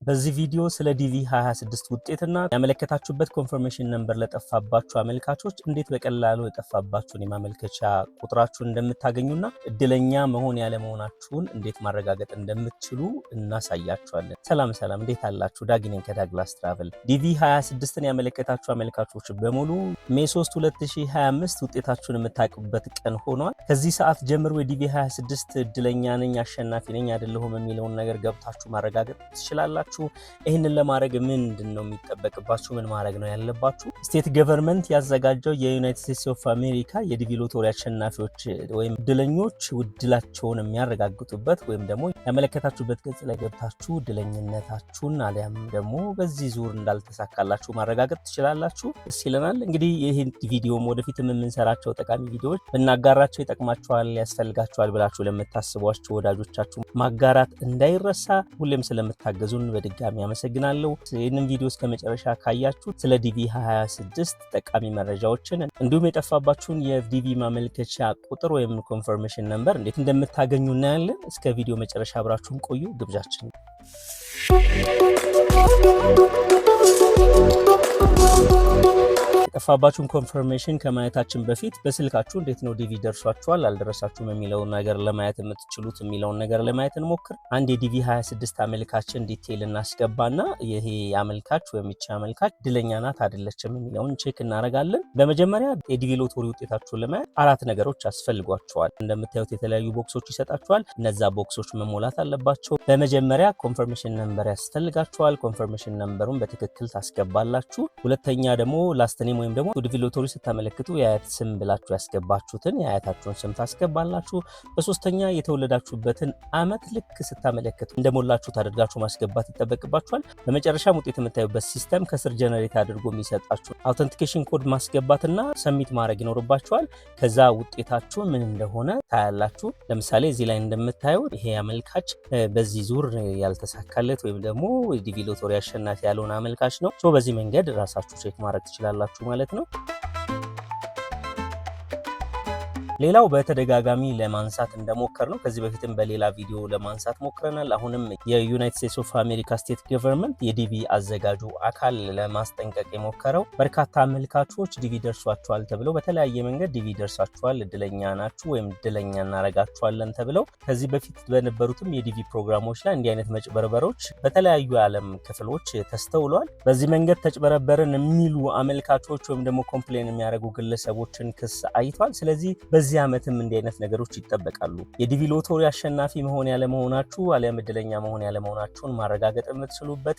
በዚህ ቪዲዮ ስለ ዲቪ 2026 ውጤትና ያመለከታችሁበት ኮንፈርሜሽን ነምበር ለጠፋባችሁ አመልካቾች እንዴት በቀላሉ የጠፋባችሁን የማመልከቻ ቁጥራችሁን እንደምታገኙና እድለኛ መሆን ያለ መሆናችሁን እንዴት ማረጋገጥ እንደምትችሉ እናሳያችኋለን። ሰላም እንዴት አላችሁ? ዳጊ ነኝ ከዳግላስ ትራቨል። ዲቪ 26ን ያመለከታችሁ አመልካቾች በሙሉ ሜይ 3 2025 ውጤታችሁን የምታውቁበት ቀን ሆኗል። ከዚህ ሰዓት ጀምሮ የዲቪ 26 እድለኛ ነኝ አሸናፊ ነኝ አይደለሁም የሚለውን ነገር ገብታችሁ ማረጋገጥ ትችላላችሁ። ይህንን ለማድረግ ምንድነው የሚጠበቅባችሁ? ምን ማድረግ ነው ያለባችሁ? ስቴት ገቨርንመንት ያዘጋጀው የዩናይትድ ስቴትስ ኦፍ አሜሪካ የዲቪ ሎተሪ አሸናፊዎች ወይም እድለኞች እድላቸውን የሚያረጋግጡበት ወይም ደግሞ ያመለከታችሁበት ገጽ ላይ ገብታችሁ እድለኝነታችሁን አሊያም ደግሞ በዚህ ዙር እንዳልተሳካላችሁ ማረጋገጥ ትችላላችሁ። ደስ ይለናል። እንግዲህ ይህን ቪዲዮም ወደፊትም የምንሰራቸው ጠቃሚ ቪዲዮዎች ብናጋራቸው ይጠቅማችኋል፣ ያስፈልጋችኋል ብላችሁ ለምታስቧቸው ወዳጆቻችሁ ማጋራት እንዳይረሳ። ሁሌም ስለምታገዙን በድጋሚ አመሰግናለሁ። ይህንን ቪዲዮ እስከ መጨረሻ ካያችሁ ስለ ዲቪ 26 ጠቃሚ መረጃዎችን እንዲሁም የጠፋባችሁን የዲቪ ማመልከቻ ቁጥር ወይም ኮንፈርሜሽን ነምበር እንዴት እንደምታገኙ እናያለን። እስከ ቪዲዮ መጨረሻ አብራችሁን ቆዩ ግብዣችን ነው። የጠፋባችሁን ኮንፈርሜሽን ከማየታችን በፊት በስልካችሁ እንዴት ነው ዲቪ ደርሷችኋል አልደረሳችሁም የሚለውን ነገር ለማየት የምትችሉት የሚለውን ነገር ለማየት እንሞክር። አንድ የዲቪ 26 አመልካችን ዲቴይል እናስገባና ይሄ አመልካች ወይም ይቺ አመልካች እድለኛ ናት አይደለችም የሚለውን ቼክ እናደርጋለን። በመጀመሪያ የዲቪ ሎተሪ ውጤታችሁን ለማየት አራት ነገሮች ያስፈልጓችኋል። እንደምታዩት የተለያዩ ቦክሶች ይሰጣችኋል። እነዛ ቦክሶች መሞላት አለባቸው። በመጀመሪያ ኮንፈርሜሽን ነምበር ያስፈልጋችኋል። ኮንፈርሜሽን ነምበሩን በትክክል ታስገባላችሁ። ሁለተኛ ደግሞ ላስት ኔም ወይም ደግሞ ዲቪ ሎተሪ ስታመለክቱ የአያት ስም ብላችሁ ያስገባችሁትን የአያታችሁን ስም ታስገባላችሁ። በሶስተኛ የተወለዳችሁበትን አመት ልክ ስታመለክቱ እንደሞላችሁ ታደርጋችሁ ማስገባት ይጠበቅባችኋል። በመጨረሻም ውጤት የምታዩበት ሲስተም ከስር ጀነሬት አድርጎ የሚሰጣችሁ አውተንቲኬሽን ኮድ ማስገባትና ሰሚት ማድረግ ይኖርባችኋል። ከዛ ውጤታችሁ ምን እንደሆነ ታያላችሁ። ለምሳሌ እዚህ ላይ እንደምታዩት ይሄ አመልካች በዚህ ዙር ያልተሳካለት ወይም ደግሞ ዲቪ ሎተሪ አሸናፊ ያልሆነ አመልካች ነው። በዚህ መንገድ ራሳችሁ ቼክ ማድረግ ትችላላችሁ ማለት ነው። ሌላው በተደጋጋሚ ለማንሳት እንደሞከር ነው ከዚህ በፊትም በሌላ ቪዲዮ ለማንሳት ሞክረናል። አሁንም የዩናይትድ ስቴትስ ኦፍ አሜሪካ ስቴት ገቨርንመንት የዲቪ አዘጋጁ አካል ለማስጠንቀቅ የሞከረው በርካታ አመልካቾች ዲቪ ደርሷቸዋል ተብለው በተለያየ መንገድ ዲቪ ደርሷቸዋል እድለኛ ናችሁ ወይም እድለኛ እናረጋችኋለን ተብለው ከዚህ በፊት በነበሩትም የዲቪ ፕሮግራሞች ላይ እንዲህ አይነት መጭበርበሮች በተለያዩ የዓለም ክፍሎች ተስተውሏል። በዚህ መንገድ ተጭበረበርን የሚሉ አመልካቾች ወይም ደግሞ ኮምፕሌን የሚያደርጉ ግለሰቦችን ክስ አይቷል። ስለዚህ በዚህ ዓመትም እንዲህ አይነት ነገሮች ይጠበቃሉ። የዲቪ ሎተሪ አሸናፊ መሆን ያለ መሆናችሁ አሊያም እድለኛ መሆን ያለ መሆናችሁን ማረጋገጥ የምትችሉበት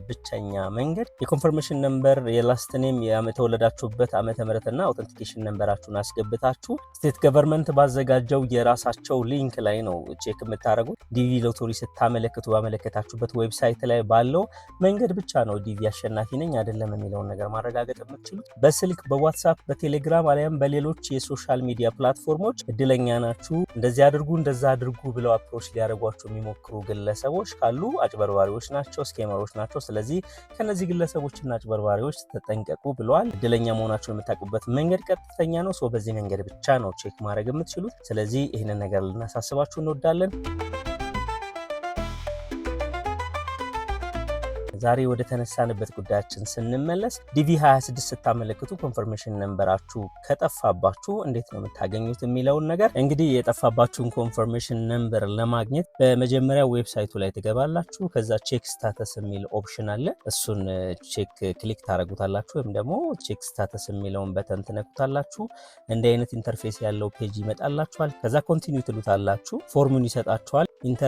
ብቸኛ መንገድ የኮንፈርሜሽን ነምበር የላስት ኔም የተወለዳችሁበት ዓመተ ምህረትና አውተንቲኬሽን ነምበራችሁን አስገብታችሁ ስቴት ገቨርንመንት ባዘጋጀው የራሳቸው ሊንክ ላይ ነው ቼክ የምታደርጉት። ዲቪ ሎተሪ ስታመለክቱ ባመለከታችሁበት ዌብሳይት ላይ ባለው መንገድ ብቻ ነው ዲቪ አሸናፊ ነኝ አይደለም የሚለውን ነገር ማረጋገጥ የምትችሉት። በስልክ በዋትስአፕ በቴሌግራም አሊያም በሌሎች የሶሻል ሚዲያ ፕላትፎርሞች እድለኛ ናችሁ እንደዚህ አድርጉ እንደዛ አድርጉ ብለው አፕሮች ሊያደርጓችሁ የሚሞክሩ ግለሰቦች ካሉ አጭበርባሪዎች ናቸው፣ ስኬመሮች ናቸው። ስለዚህ ከነዚህ ግለሰቦችና አጭበርባሪዎች ተጠንቀቁ ብለዋል። እድለኛ መሆናችሁን የምታውቁበት መንገድ ቀጥተኛ ነው። በዚህ መንገድ ብቻ ነው ቼክ ማድረግ የምትችሉት። ስለዚህ ይህንን ነገር ልናሳስባችሁ እንወዳለን። ዛሬ ወደ ተነሳንበት ጉዳያችን ስንመለስ ዲቪ 26 ስታመለክቱ ኮንፈርሜሽን ነምበራችሁ ከጠፋባችሁ እንዴት ነው የምታገኙት የሚለውን ነገር እንግዲህ የጠፋባችሁን ኮንፈርሜሽን ነምበር ለማግኘት በመጀመሪያ ዌብሳይቱ ላይ ትገባላችሁ። ከዛ ቼክ ስታተስ የሚል ኦፕሽን አለ። እሱን ቼክ ክሊክ ታደርጉታላችሁ ወይም ደግሞ ቼክ ስታተስ የሚለውን በተን ትነኩታላችሁ። እንዲህ አይነት ኢንተርፌስ ያለው ፔጅ ይመጣላችኋል። ከዛ ኮንቲኒው ትሉታላችሁ። ፎርሙን ይሰጣችኋል።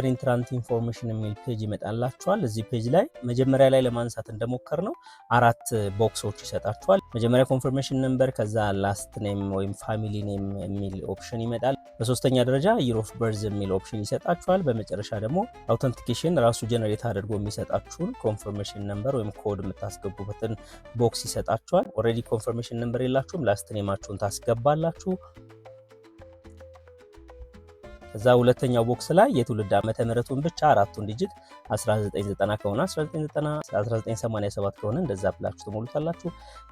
ኢንትራንት ኢንፎርሜሽን የሚል ፔጅ ይመጣላችኋል። እዚህ ፔጅ ላይ መጀመሪያ ላይ ለማንሳት እንደሞከር ነው አራት ቦክሶች ይሰጣችኋል። መጀመሪያ ኮንፈርሜሽን ነምበር፣ ከዛ ላስት ኔም ወይም ፋሚሊ ኔም የሚል ኦፕሽን ይመጣል። በሶስተኛ ደረጃ ይር ኦፍ በርዝ የሚል ኦፕሽን ይሰጣችኋል። በመጨረሻ ደግሞ አውተንቲኬሽን ራሱ ጀነሬት አድርጎ የሚሰጣችሁን ኮንፈርሜሽን ነምበር ወይም ኮድ የምታስገቡበትን ቦክስ ይሰጣችኋል። ኦልሬዲ ኮንፈርሜሽን ነምበር የላችሁም፣ ላስት ኔማችሁን ታስገባላችሁ። እዛ ሁለተኛው ቦክስ ላይ የትውልድ ዓመተ ምህረቱን ብቻ አራቱን ዲጂት 1990 ከሆነ 1990 1987 ከሆነ እንደዛ ብላችሁ ትሞሉታላችሁ።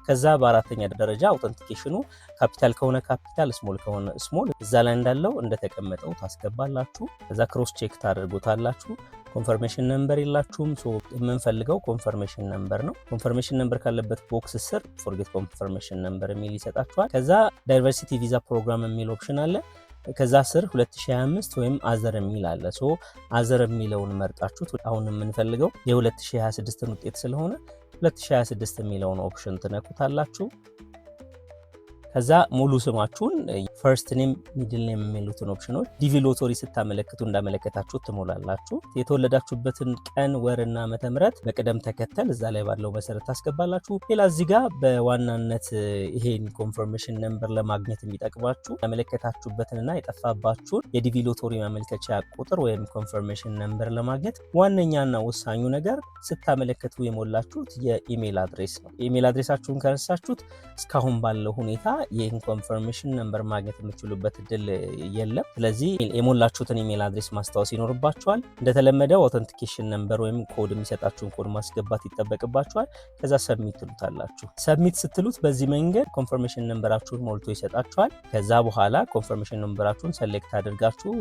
ከዛ በአራተኛ ደረጃ አውተንቲኬሽኑ ካፒታል ከሆነ ካፒታል፣ ስሞል ከሆነ ስሞል እዛ ላይ እንዳለው እንደተቀመጠው ታስገባላችሁ። ከዛ ክሮስ ቼክ ታደርጉታላችሁ። ኮንፈርሜሽን ነምበር የላችሁም። ሶ የምንፈልገው ኮንፈርሜሽን ነምበር ነው። ኮንፈርሜሽን ነምበር ካለበት ቦክስ ስር ፎርጌት ኮንፈርሜሽን ነምበር የሚል ይሰጣችኋል። ከዛ ዳይቨርሲቲ ቪዛ ፕሮግራም የሚል ኦፕሽን አለ። ከዛ ስር 2025 ወይም አዘር የሚል አለ። ሶ አዘር የሚለውን መርጣችሁት አሁን የምንፈልገው የ2026ን ውጤት ስለሆነ 2026 የሚለውን ኦፕሽን ትነኩታላችሁ። ከዛ ሙሉ ስማችሁን ፈርስት ኔም ሚድል ኔም የሚሉትን ኦፕሽኖች ዲቪ ሎተሪ ስታመለክቱ እንዳመለከታችሁት ትሞላላችሁ። የተወለዳችሁበትን ቀን ወርና ዓመተ ምህረት በቅደም ተከተል እዛ ላይ ባለው መሰረት ታስገባላችሁ። ሌላ እዚህ ጋር በዋናነት ይሄን ኮንፈርሜሽን ነምበር ለማግኘት የሚጠቅማችሁ ያመለከታችሁበትንና የጠፋባችሁን የዲቪ ሎተሪ ማመልከቻ ቁጥር ወይም ኮንፈርሜሽን ነምበር ለማግኘት ዋነኛና ወሳኙ ነገር ስታመለክቱ የሞላችሁት የኢሜል አድሬስ ነው። የኢሜል አድሬሳችሁን ከረሳችሁት እስካሁን ባለው ሁኔታ ይህን ኮንፈርሜሽን ነምበር ማግኘት የምትችሉበት እድል የለም። ስለዚህ የሞላችሁትን ኢሜል አድሬስ ማስታወስ ይኖርባችኋል። እንደተለመደው አውተንቲኬሽን ነምበር ወይም ኮድ የሚሰጣችሁን ኮድ ማስገባት ይጠበቅባችኋል። ከዛ ሰብሚት ትሉታላችሁ። ሰብሚት ስትሉት በዚህ መንገድ ኮንፈርሜሽን ነምበራችሁን ሞልቶ ይሰጣችኋል። ከዛ በኋላ ኮንፈርሜሽን ነምበራችሁን ሰሌክት አድርጋችሁ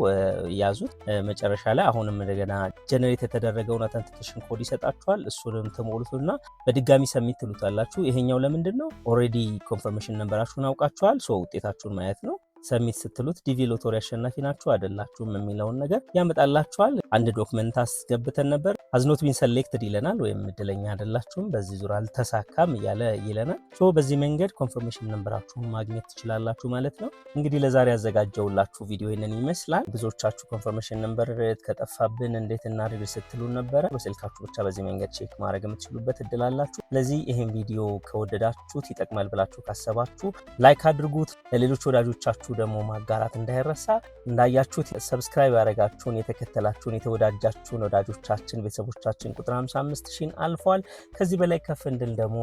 ያዙት። መጨረሻ ላይ አሁንም እንደገና ጀነሬት የተደረገውን አውተንቲኬሽን ኮድ ይሰጣችኋል። እሱንም ትሞሉትና በድጋሚ ሰብሚት ትሉታላችሁ። ይሄኛው ለምንድን ነው? ኦልሬዲ ኮንፈርሜሽን ነምበራችሁን አውቃችኋል። ሶ ውጤታችሁን ማየት ነው። ሰሚት ስትሉት ዲቪ ሎተሪ አሸናፊ ናችሁ አይደላችሁም የሚለውን ነገር ያመጣላችኋል። አንድ ዶክመንት አስገብተን ነበር አዝኖት ቢን ሰሌክትድ ይለናል፣ ወይም እድለኛ አይደላችሁም በዚህ ዙር አልተሳካም እያለ ይለናል። ሶ በዚህ መንገድ ኮንፈርሜሽን ነምበራችሁን ማግኘት ትችላላችሁ ማለት ነው። እንግዲህ ለዛሬ ያዘጋጀውላችሁ ቪዲዮ ይሄንን ይመስላል። ብዙዎቻችሁ ኮንፈርሜሽን ነምበር ከጠፋብን እንዴት እናድርግ ስትሉ ነበረ። በስልካችሁ ብቻ በዚህ መንገድ ቼክ ማድረግ የምትችሉበት እድል አላችሁ። ስለዚህ ይሄን ቪዲዮ ከወደዳችሁት ይጠቅማል ብላችሁ ካሰባችሁ ላይክ አድርጉት። ለሌሎች ወዳጆቻችሁ ደግሞ ማጋራት እንዳይረሳ። እንዳያችሁት ሰብስክራይብ ያደረጋችሁን የተከተላችሁን የተወዳጃችሁን ወዳጆቻችን ቤተሰቦቻችን ቁጥር 55,000 አልፏል። ከዚህ በላይ ከፍ እንድል ደግሞ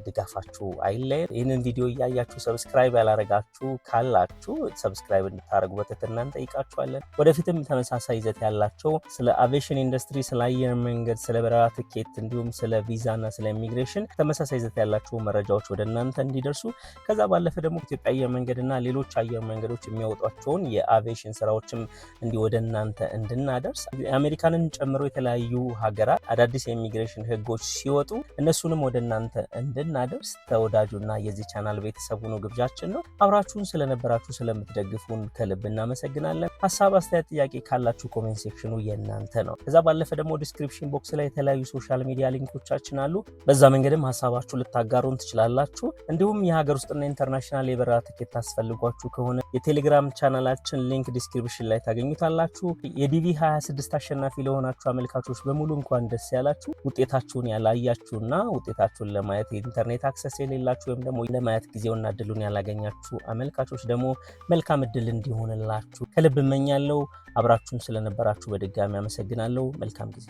ድጋፋችሁ አይለየን። ይህንን ቪዲዮ እያያችሁ ሰብስክራይብ ያላረጋችሁ ካላችሁ ሰብስክራይብ እንድታደርጉ በትህትና እንጠይቃችኋለን። ወደፊትም ተመሳሳይ ይዘት ያላቸው ስለ አቪዬሽን ኢንዱስትሪ፣ ስለ አየር መንገድ፣ ስለ በረራ ትኬት እንዲሁም ስለ ቪዛና ስለ ኢሚግሬሽን ተመሳሳይ ይዘት ያላቸው መረጃዎች ወደ እናንተ እንዲደርሱ ከዛ ባለፈ ደግሞ ኢትዮጵያ አየር መንገድና ሌሎች አየር መንገዶች የሚያወጧቸውን የአቪዬሽን ስራዎችም እንዲህ ወደ እናንተ እንድናደርስ አሜሪካንን ጨምሮ የተለያዩ ሀገራት አዳዲስ የኢሚግሬሽን ህጎች ሲወጡ እነሱንም ወደ እናንተ እንድናደርስ ተወዳጁና የዚህ ቻናል ቤተሰቡ ነው ግብዣችን ነው። አብራችሁን ስለነበራችሁ ስለምትደግፉን ከልብ እናመሰግናለን። ሀሳብ፣ አስተያየት፣ ጥያቄ ካላችሁ ኮሜንት ሴክሽኑ የእናንተ ነው። ከዛ ባለፈ ደግሞ ዲስክሪፕሽን ቦክስ ላይ የተለያዩ ሶሻል ሚዲያ ሊንኮቻችን አሉ። በዛ መንገድም ሀሳባችሁ ልታጋሩን ትችላላችሁ። እንዲሁም የሀገር ውስጥና ኢንተርናሽናል የበረራ ትኬት ታስፈልጓችሁ ከሆነ የቴሌግራም ቻናላችን ሊንክ ዲስክሪፕሽን ላይ ታገኙታላችሁ። የዲቪ 26 አሸናፊ ለሆናችሁ አመልካቾች በሙሉ እንኳን ደስ ያላችሁ። ውጤታችሁን ያላያችሁና ውጤታችሁን ለማየት የኢንተርኔት አክሰስ የሌላችሁ ወይም ደግሞ ለማየት ጊዜውና እድሉን ያላገኛችሁ አመልካቾች ደግሞ መልካም እድል እንዲሆንላችሁ ከልብ እመኛለሁ። አብራችሁን ስለነበራችሁ በድጋሚ አመሰግናለሁ። መልካም ጊዜ።